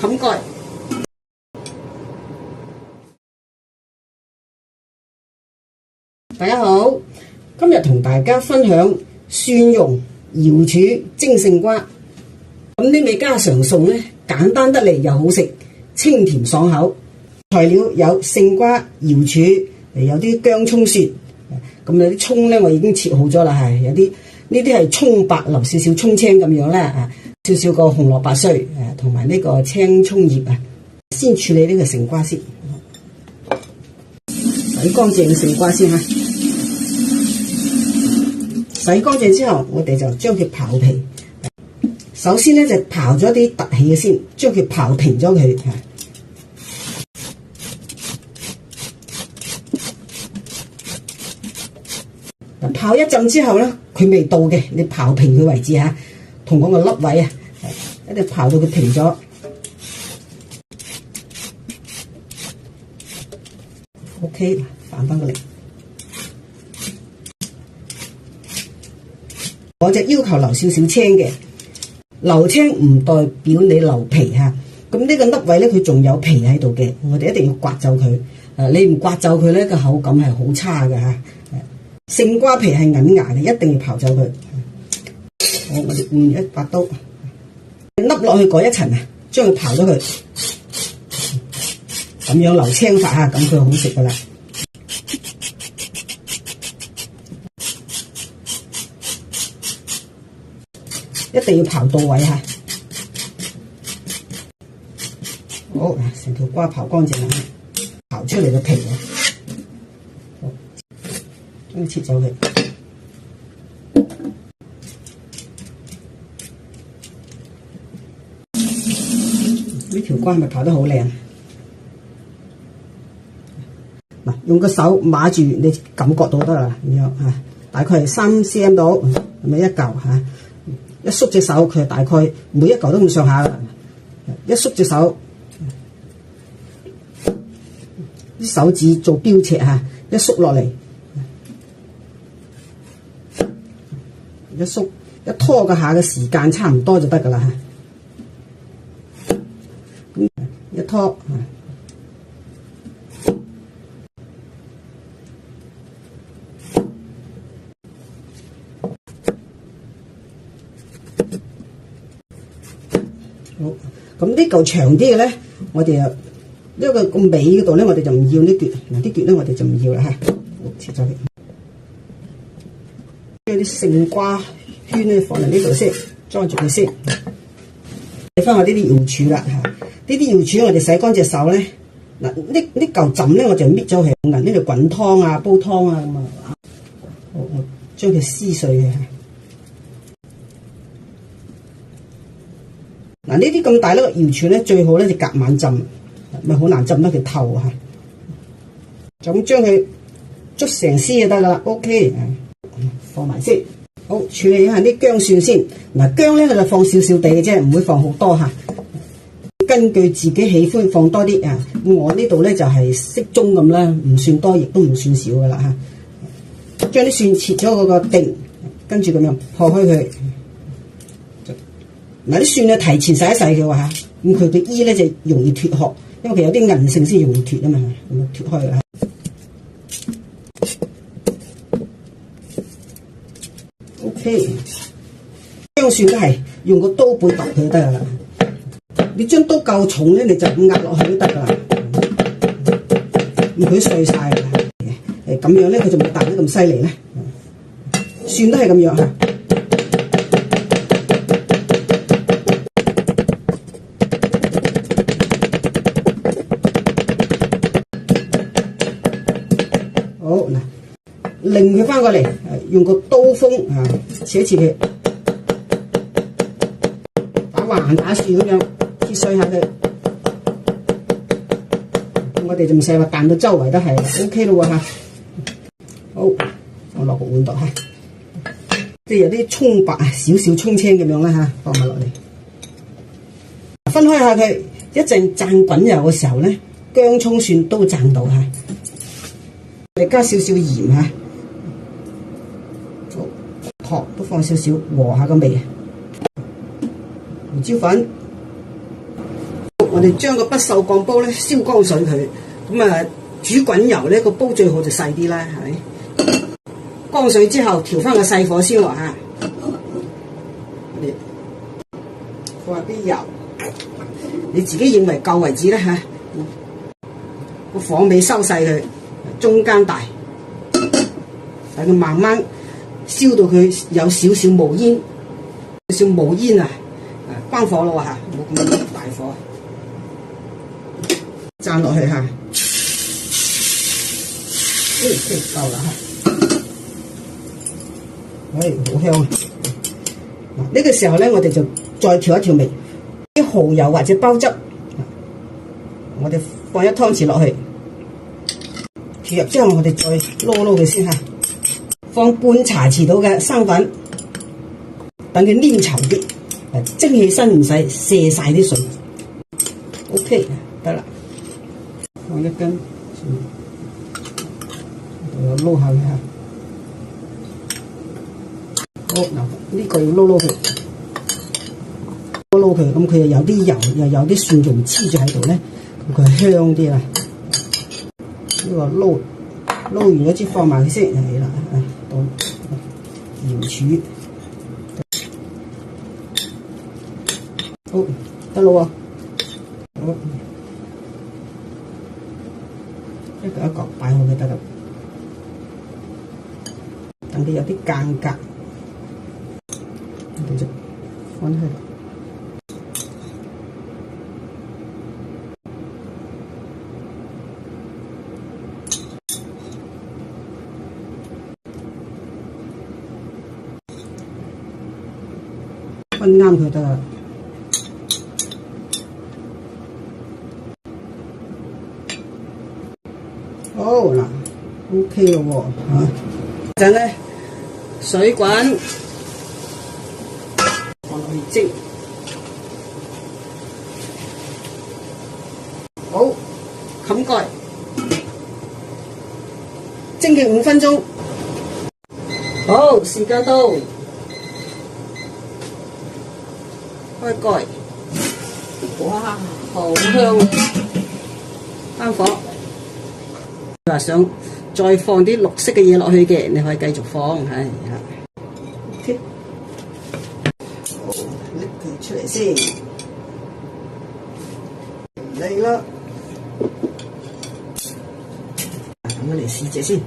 冚蓋。大家好，今日同大家分享蒜蓉瑤柱蒸勝瓜。咁呢味家常餸咧，簡單得嚟又好食，清甜爽口。材料有勝瓜、瑤柱，有啲薑葱蒜。咁有啲葱咧，我已經切好咗啦，係有啲呢啲係葱白留少少葱青咁樣啦，啊，少少個紅蘿蔔碎，同埋呢個青葱葉啊。先處理呢個勝瓜先，洗乾淨勝瓜先嚇。洗乾淨之後，我哋就將佢刨皮。首先咧就刨咗啲凸起嘅先，將佢刨平咗佢。刨一陣之後咧，佢未到嘅，你刨平佢為止嚇，同嗰個粒位啊，一定刨到佢平咗。OK， 反翻過嚟。我就要求留少少青嘅，留青唔代表你留皮嚇。咁呢個粒位咧，佢仲有皮喺度嘅，我哋一定要刮走佢。你唔刮走佢咧，個口感係好差嘅嚇。勝瓜皮係韌牙嘅，一定要刨走佢。好，我哋換一把刀，笠落去嗰一層啊，將佢刨咗佢，咁樣留青法嚇，咁佢好食噶啦。一定要刨到位嚇。好，成條瓜刨乾淨啦，刨出嚟嘅皮啊，好，將佢切走佢。呢條瓜係咪刨得好靚？嗱，用個手碼住，你感覺到得啦，咁樣嚇，大概係3 cm 到，係咪一嚿嚇？一縮隻手，佢大概每一嚿都咁上下啦。一縮隻手，啲手指做標尺嚇，一縮落嚟，一縮一拖個下嘅時間差唔多就得噶啦嚇。一拖，好，咁呢嚿長啲嘅咧，我哋呢個尾嗰度咧，我哋就唔要呢橛，嗱啲橛咧我哋就唔要啦嚇，切咗佢。將啲勝瓜圈咧放喺呢度先，裝住佢先。睇翻我呢啲瑤柱啦嚇，呢啲瑤柱我哋洗乾隻手咧，嗱呢嚿浸咧我就搣咗佢，呢度滾湯啊、煲湯啊咁啊，我將佢撕碎嘅。嗱呢啲咁大粒嘅瑤柱咧，最好咧就隔晚浸，咪好難浸得佢透嚇。就咁將佢捉成絲就得啦。OK， 放埋先。好，處理一下啲薑蒜先。嗱薑咧，佢就放少少地嘅啫，唔會放好多嚇。根據自己喜歡放多啲啊。我呢度咧就係適中咁啦，唔算多，亦都唔算少噶啦嚇。將啲蒜切咗嗰個丁，跟住咁樣破開佢。嗱啲蒜咧提前洗一洗佢話嚇，咁佢嘅衣咧就容易脫殼，因為佢有啲韌性先容易脫啊嘛，咁啊脫開啦。OK， 薑蒜都係用個刀背揼佢就得噶啦。你將刀夠重咧，你就咁壓落去都得噶啦。咁佢碎晒啦，咁樣咧佢就冇彈得咁犀利咧。蒜都係咁樣嚇。好嗱，擰佢翻過嚟，用個刀鋒啊切一切佢，打橫打豎咁樣切碎下佢。我哋就唔使話彈到周圍都係 ，OK 咯喎嚇。好，放落個碗度嚇，即係有啲葱白少少葱青咁樣啦嚇，放埋落嚟，分開下佢，一陣讚滾油嘅時候咧，薑葱蒜都讚到嚇。你加少少鹽嚇，好，都放少少和下個味。胡椒粉，我哋將個不鏽鋼煲咧燒乾水佢，咁啊煮滾油咧個煲最好就細啲啦，係咪？乾水之後調翻個細火先喎嚇，你放下啲油，你自己認為夠為止啦嚇，個火尾收細佢，中間大，等佢慢慢燒到佢有少少冒煙，少少冒煙啊！關火咯嚇，冇咁大火，灒落去嚇，夠啦嚇。好香啊！呢個時候咧，我哋就再調一調味，啲蠔油或者鮑汁，我哋放一湯匙落去，調入之後，我哋再撈撈佢先嚇，放半茶匙到嘅生粉，等佢黏稠啲，蒸起身唔使卸晒啲水。OK， 得啦，放一根，我撈下佢嚇。好嗱，呢個要撈撈佢，撈撈佢，咁佢又有啲油，又有啲蒜蓉黐住喺度咧，咁佢香啲啦。呢個撈完咗之後放埋佢先，係啦，到鹽柱，好得咯喎，好一個一個擺好佢得啦，等佢有啲間隔。就放去，分啱佢得啦。好嗱 ，OK 咯喎嚇，陣咧水滾。蒸好，冚蓋，蒸佢5分鐘。好，時間到，開蓋。哇，好香！關火。你話想再放啲綠色嘅嘢落去嘅，你可以繼續放，係啊。OK。拎佢出嚟先，嚟啦！咁我嚟試隻先，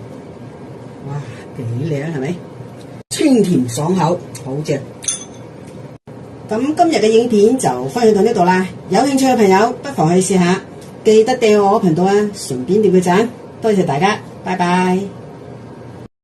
哇，幾靚係咪？清甜爽口，好正。咁今日嘅影片就分享到呢度啦，有興趣嘅朋友不妨去試下，記得訂閱我頻道啊，順便點個讚，多謝大家，拜拜。